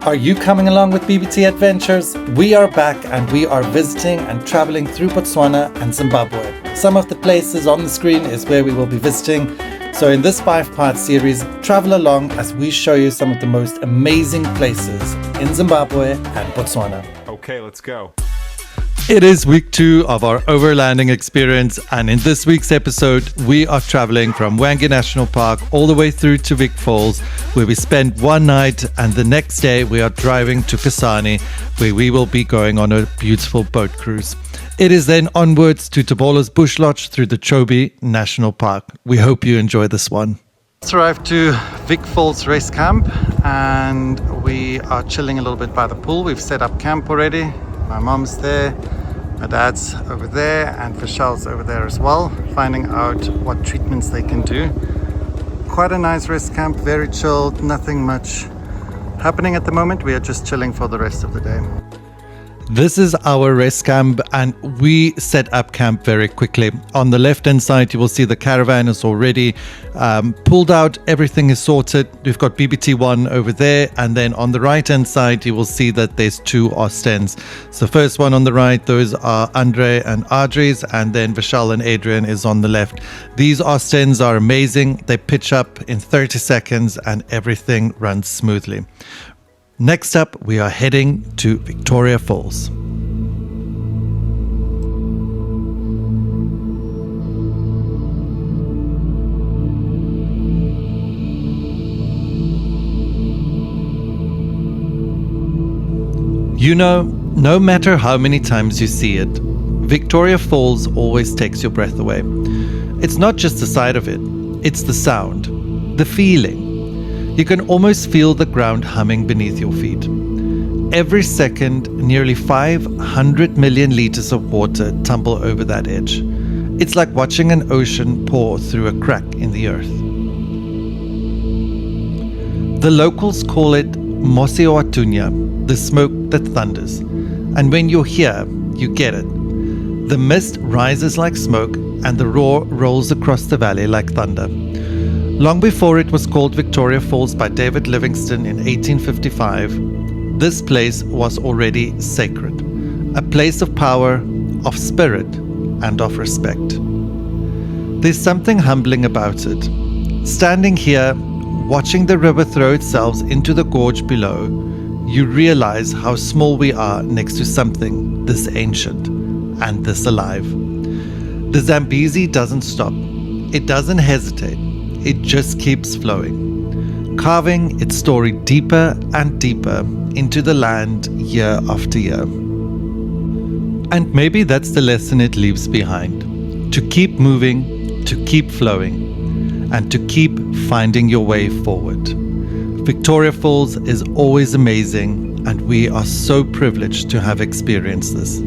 Are you coming along with BBT Adventures? We are back and we are visiting and traveling through Botswana and Zimbabwe. Some of the places on the screen is where we will be visiting. So in this 5-part series, travel along as we show you some of the most amazing places in Zimbabwe and Botswana. Okay, let's go. It is week 2 of our overlanding experience, and in this week's episode, we are traveling from Hwange National Park all the way through to Vic Falls, where we spend one night, and the next day we are driving to Kasane, where we will be going on a beautiful boat cruise. It is then onwards to Tabola's Bush Lodge through the Chobe National Park. We hope you enjoy this one. Let's arrive to Vic Falls Rest Camp, and we are chilling a little bit by the pool. We've set up camp already. My mom's there, my dad's over there, and Vishal's over there as well, finding out what treatments they can do. Quite a nice rest camp, very chilled, nothing much happening at the moment. We are just chilling for the rest of the day. This is our rest camp, and we set up camp very quickly. On the left hand side you will see the caravan is already pulled out, everything is sorted. We've got BBT1 over there, and then on the right hand side you will see that there's 2 Ostens. So first one on the right, those are Andre and Audrey's, and then Vishal and Adrian is on the left. These Ostens are amazing. They pitch up in 30 seconds and everything runs smoothly. Next up, we are heading to Victoria Falls. You know, no matter how many times you see it, Victoria Falls always takes your breath away. It's not just the sight of it, it's the sound, the feeling. You can almost feel the ground humming beneath your feet. Every second, nearly 500 million liters of water tumble over that edge. It's like watching an ocean pour through a crack in the earth. The locals call it Mosi-oa-Tunya, the smoke that thunders. And when you're here, you get it. The mist rises like smoke and the roar rolls across the valley like thunder. Long before it was called Victoria Falls by David Livingstone in 1855, this place was already sacred, a place of power, of spirit, and of respect. There's something humbling about it. Standing here, watching the river throw itself into the gorge below, you realize how small we are next to something this ancient and this alive. The Zambezi doesn't stop. It doesn't hesitate. It just keeps flowing, carving its story deeper and deeper into the land year after year. And maybe that's the lesson it leaves behind: to keep moving, to keep flowing, and to keep finding your way forward. Victoria Falls is always amazing, and we are so privileged to have experienced this.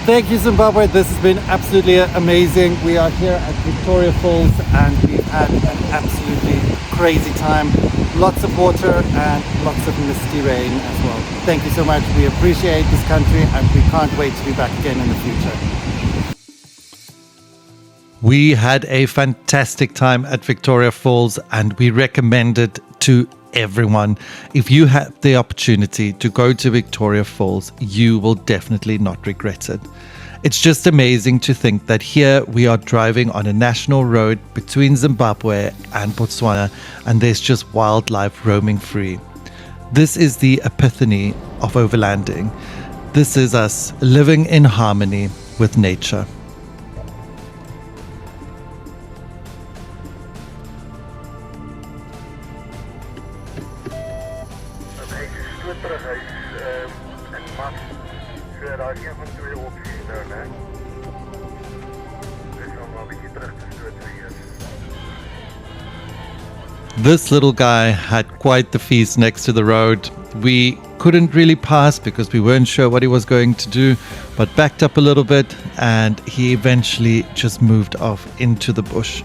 Thank you, Zimbabwe. This has been absolutely amazing. We are here at Victoria Falls and we've had an absolutely crazy time. Lots of water and lots of misty rain as well. Thank you so much. We appreciate this country and we can't wait to be back again in the future. We had a fantastic time at Victoria Falls and we recommend it to everyone. If you have the opportunity to go to Victoria Falls, you will definitely not regret it. It's just amazing to think that here we are driving on a national road between Zimbabwe and Botswana, and there's just wildlife roaming free. This is the epiphany of overlanding. This is us living in harmony with nature. This little guy had quite the feast next to the road. We couldn't really pass because we weren't sure what he was going to do, but backed up a little bit and he eventually just moved off into the bush.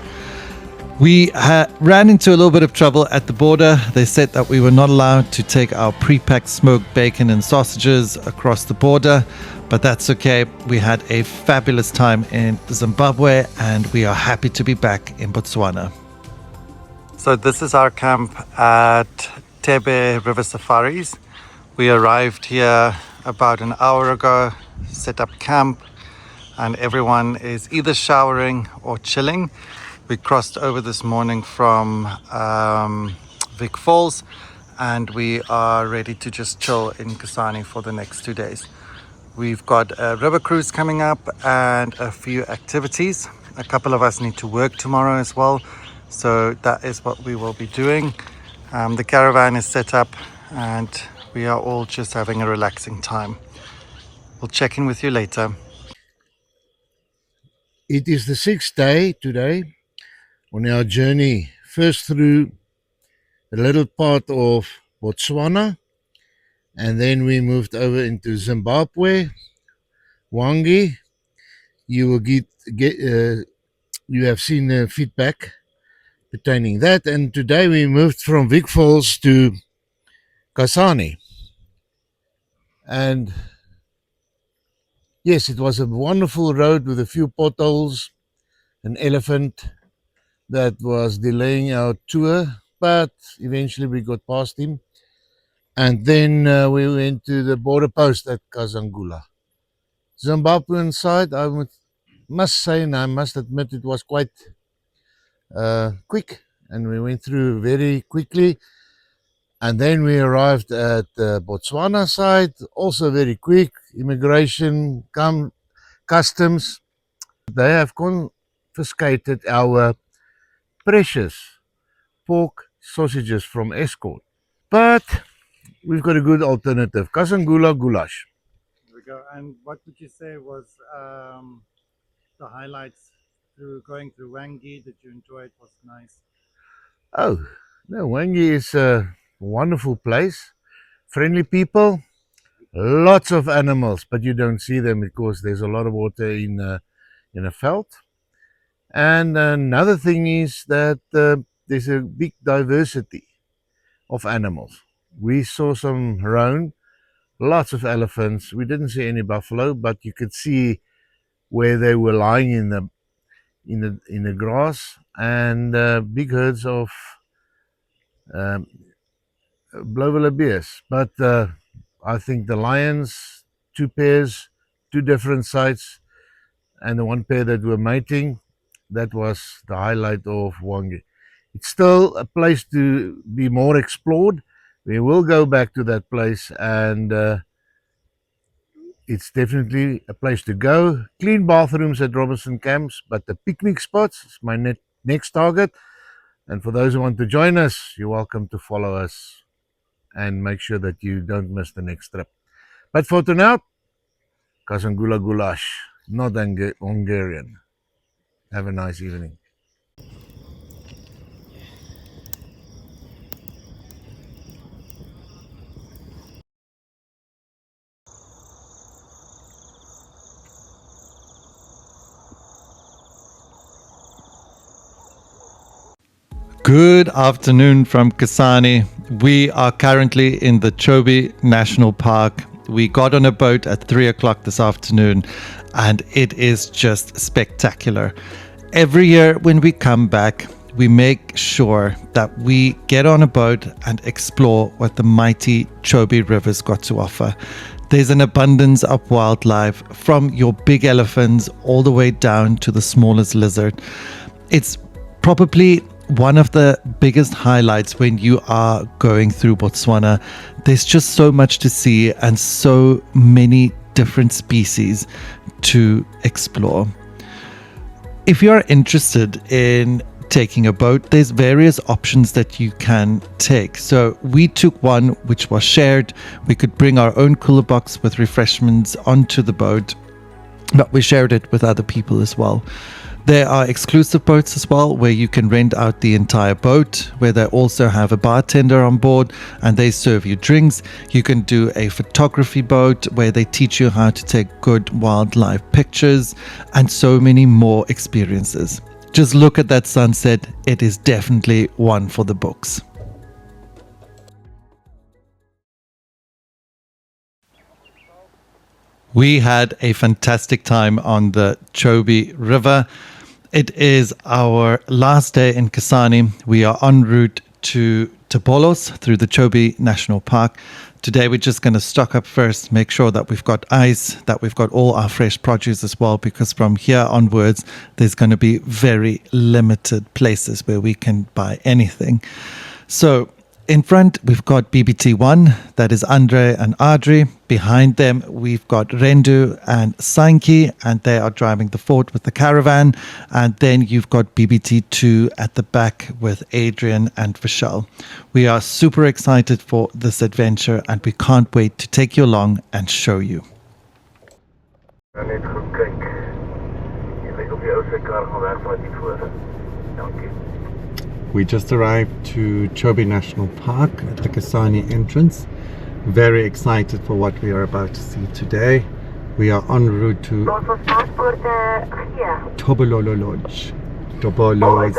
We ran into a little bit of trouble at the border. They said that we were not allowed to take our pre-packed smoked bacon and sausages across the border, but that's okay. We had a fabulous time in Zimbabwe and we are happy to be back in Botswana. So this is our camp at Chobe River Safaris. We arrived here about an hour ago, set up camp, and everyone is either showering or chilling. We crossed over this morning from Vic Falls and we are ready to just chill in Kasane for the next 2 days. We've got a river cruise coming up and a few activities. A couple of us need to work tomorrow as well, so that is what we will be doing. The caravan is set up and we are all just having a relaxing time. We'll check in with you later. It is the 6th day today on our journey, first through a little part of Botswana, and then we moved over into Zimbabwe, Hwange. You will you have seen the feedback pertaining that, and today we moved from Vic Falls to Kasane. And yes, it was a wonderful road with a few potholes, an elephant that was delaying our tour, but eventually we got past him. And then we went to the border post at Kasane. Zimbabwean side, must say, and I must admit, it was quite quick, and we went through very quickly. And then we arrived at the Botswana side, also very quick. Immigration, customs. They have confiscated our precious pork sausages from Escort. But we've got a good alternative, Kasane goulash. There we go. And what would you say was the highlights going through Hwange? Did you enjoy it? Was nice? Oh, no, Hwange is a wonderful place. Friendly people, lots of animals, but you don't see them because there's a lot of water in a veld. And another thing is that there's a big diversity of animals. We saw some roan, lots of elephants. We didn't see any buffalo, but you could see where they were lying in the grass, and big herds of blauwille bears. But I think the lions, 2 pairs, 2 different sites, and the 1 pair that were mating, that was the highlight of Hwange. It's still a place to be more explored. We will go back to that place, and it's definitely a place to go. Clean bathrooms at Robinson Camps, but the picnic spots is my next target. And for those who want to join us, you're welcome to follow us and make sure that you don't miss the next trip. But for tonight, Kasane goulash, not Hungarian. Have a nice evening. Good afternoon from Kasane. We are currently in the Chobe National Park. We got on a boat at 3 o'clock this afternoon and it is just spectacular. Every year when we come back, we make sure that we get on a boat and explore what the mighty Chobe River's got to offer. There's an abundance of wildlife, from your big elephants all the way down to the smallest lizard. It's probably one of the biggest highlights when you are going through Botswana. There's just so much to see and so many different species to explore. If you are interested in taking a boat, there's various options that you can take. So we took one which was shared. We could bring our own cooler box with refreshments onto the boat, but we shared it with other people as well. There are exclusive boats as well where you can rent out the entire boat, where they also have a bartender on board and they serve you drinks. You can do a photography boat where they teach you how to take good wildlife pictures, and so many more experiences. Just look at that sunset. It is definitely one for the books. We had a fantastic time on the Chobe River. It is our last day in Kasane. We are en route to Bolos through the Chobe National Park. Today we're just going to stock up first, make sure that we've got ice, that we've got all our fresh produce as well, because from here onwards there's going to be very limited places where we can buy anything. So in front, we've got BBT1, that is Andre and Adri. Behind them, we've got Rendu and Sankey, and they are driving the fort with the caravan. And then you've got BBT2 at the back with Adrian and Vishal. We are super excited for this adventure, and we can't wait to take you along and show you. We just arrived to Chobe National Park at the Kasane entrance. Very excited for what we are about to see today. We are en route to Tobololo Lodge. Tobolo is...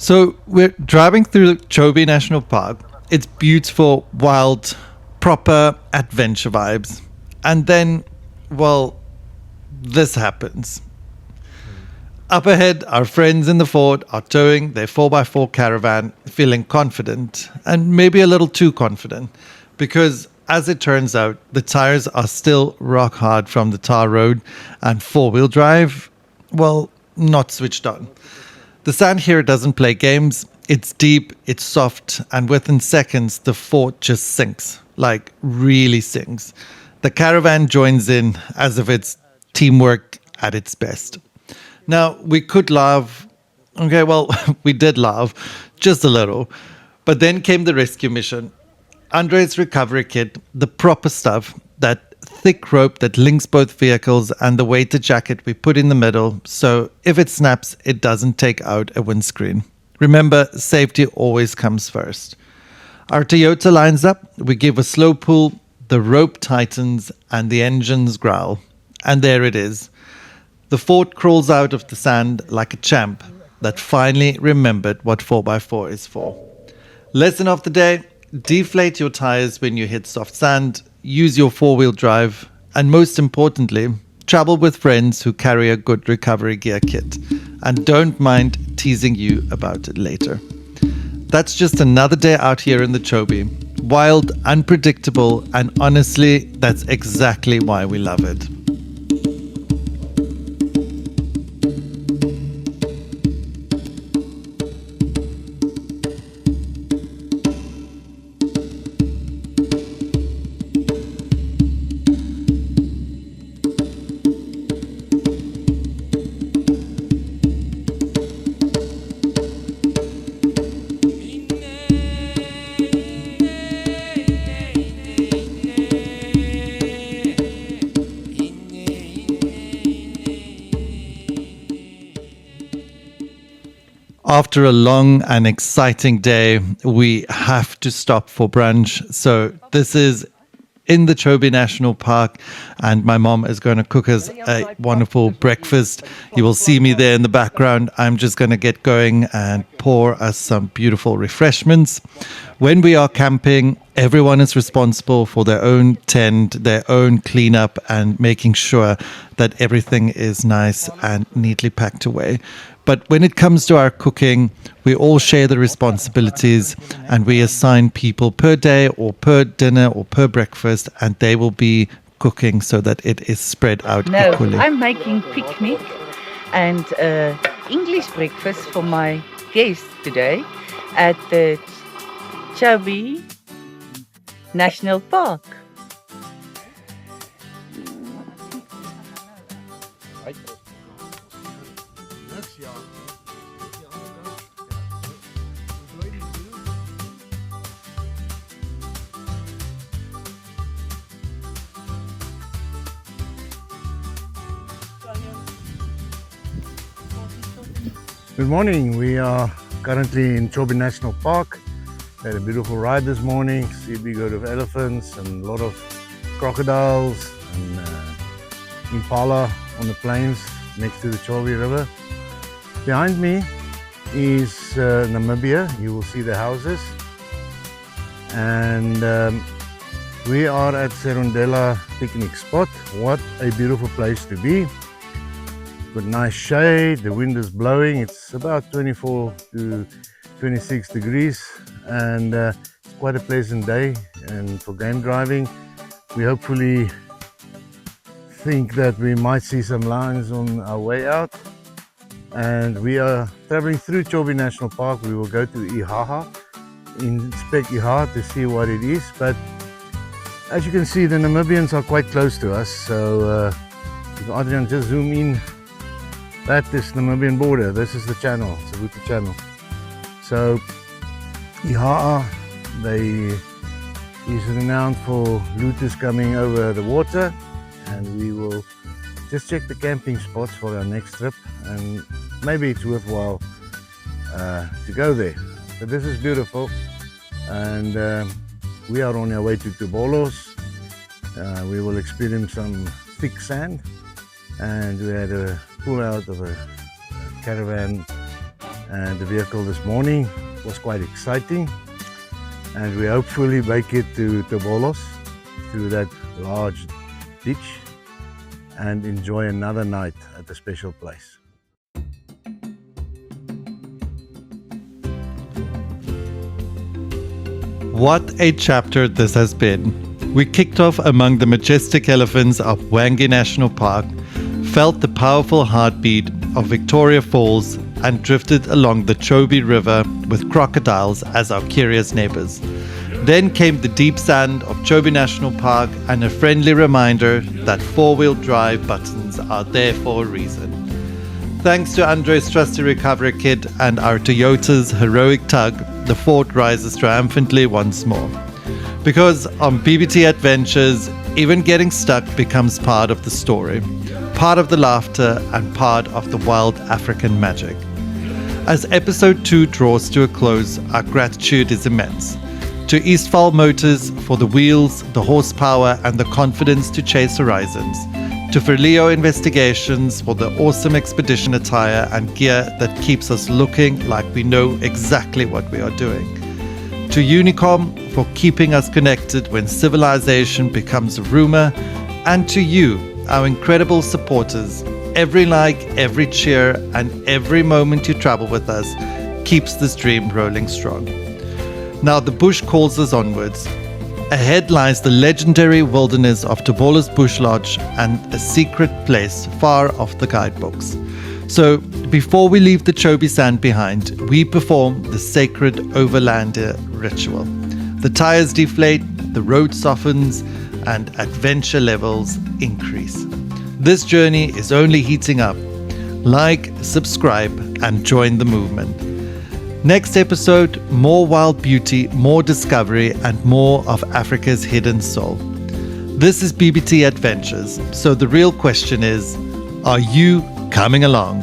So we're driving through Chobe National Park. It's beautiful, wild, proper adventure vibes. And then, well, this happens. Up ahead, our friends in the fort are towing their 4x4 caravan, feeling confident, and maybe a little too confident, because as it turns out, the tires are still rock hard from the tar road, and four-wheel drive, well, not switched on. The sand here doesn't play games. It's deep, it's soft, and within seconds, the fort just sinks, like really sinks. The caravan joins in as if it's teamwork at its best. Now, we could laugh. Okay, well, we did laugh, just a little. But then came the rescue mission. Andre's recovery kit, the proper stuff, that thick rope that links both vehicles, and the weighted jacket we put in the middle, so if it snaps, it doesn't take out a windscreen. Remember, safety always comes first. Our Toyota lines up, we give a slow pull, the rope tightens, and the engines growl. And there it is. The fort crawls out of the sand like a champ that finally remembered what 4x4 is for. Lesson of the day: deflate your tires when you hit soft sand, use your four-wheel drive, and most importantly, travel with friends who carry a good recovery gear kit and don't mind teasing you about it later. That's just another day out here in the Chobe. Wild, unpredictable, and honestly, that's exactly why we love it. After a long and exciting day, we have to stop for brunch. So this is in the Chobe National Park, and my mom is going to cook us a wonderful breakfast. You will see me there in the background. I'm just going to get going and pour us some beautiful refreshments. When we are camping, everyone is responsible for their own tent, their own cleanup, and making sure that everything is nice and neatly packed away. But when it comes to our cooking, we all share the responsibilities, and we assign people per day or per dinner or per breakfast, and they will be cooking so that it is spread out equally. I'm making picnic and English breakfast for my guests today at the Chobe National Park. Good morning. We are currently in Chobe National Park. We had a beautiful ride this morning. See a big herd of elephants and a lot of crocodiles and impala on the plains next to the Chobe River. Behind me is Namibia. You will see the houses. And we are at Serondela picnic spot. What a beautiful place to be. Got nice shade, the wind is blowing, it's about 24 to 26 degrees, and it's quite a pleasant day. And for game driving, we hopefully think that we might see some lions on our way out. And we are traveling through Chobe National Park. We will go to Ihaha, inspect Ihaha to see what it is. But as you can see, the Namibians are quite close to us. So if Adrian just zoom in, that is the Namibian border. This is the channel, it's a Savuti channel. So Ihaha, is renowned for looters coming over the water, and we will just check the camping spots for our next trip, and maybe it's worthwhile to go there. But this is beautiful, and we are on our way to Tobolos. We will experience some thick sand, and we had a pull out of a caravan and the vehicle this morning. It was quite exciting, and we hopefully make it to Tobolos through that large ditch and enjoy another night at a special place. What a chapter this has been. We kicked off among the majestic elephants of Hwange National Park, felt the powerful heartbeat of Victoria Falls, and drifted along the Chobe River with crocodiles as our curious neighbors. Then came the deep sand of Chobe National Park and a friendly reminder that four-wheel drive buttons are there for a reason. Thanks to Andre's trusty recovery kit and our Toyota's heroic tug, the fort rises triumphantly once more. Because on BBT Adventures, even getting stuck becomes part of the story, part of the laughter, and part of the wild African magic. As episode 2 draws to a close, our gratitude is immense. To Eastfall Motors for the wheels, the horsepower, and the confidence to chase horizons. To Verleo Investigations for the awesome expedition attire and gear that keeps us looking like we know exactly what we are doing. To Unicom for keeping us connected when civilization becomes a rumor. And to you, our incredible supporters. Every like, every cheer, and every moment you travel with us keeps this dream rolling strong. Now the bush calls us onwards. Ahead lies the legendary wilderness of Tobolos Bush Lodge and a secret place far off the guidebooks. So before we leave the Chobe Sand behind, we perform the sacred Overlander ritual. The tires deflate, the road softens, and adventure levels increase. This journey is only heating up. Like, subscribe, and join the movement. Next episode, more wild beauty, more discovery, and more of Africa's hidden soul. This is BBT Adventures, so the real question is, are you coming along?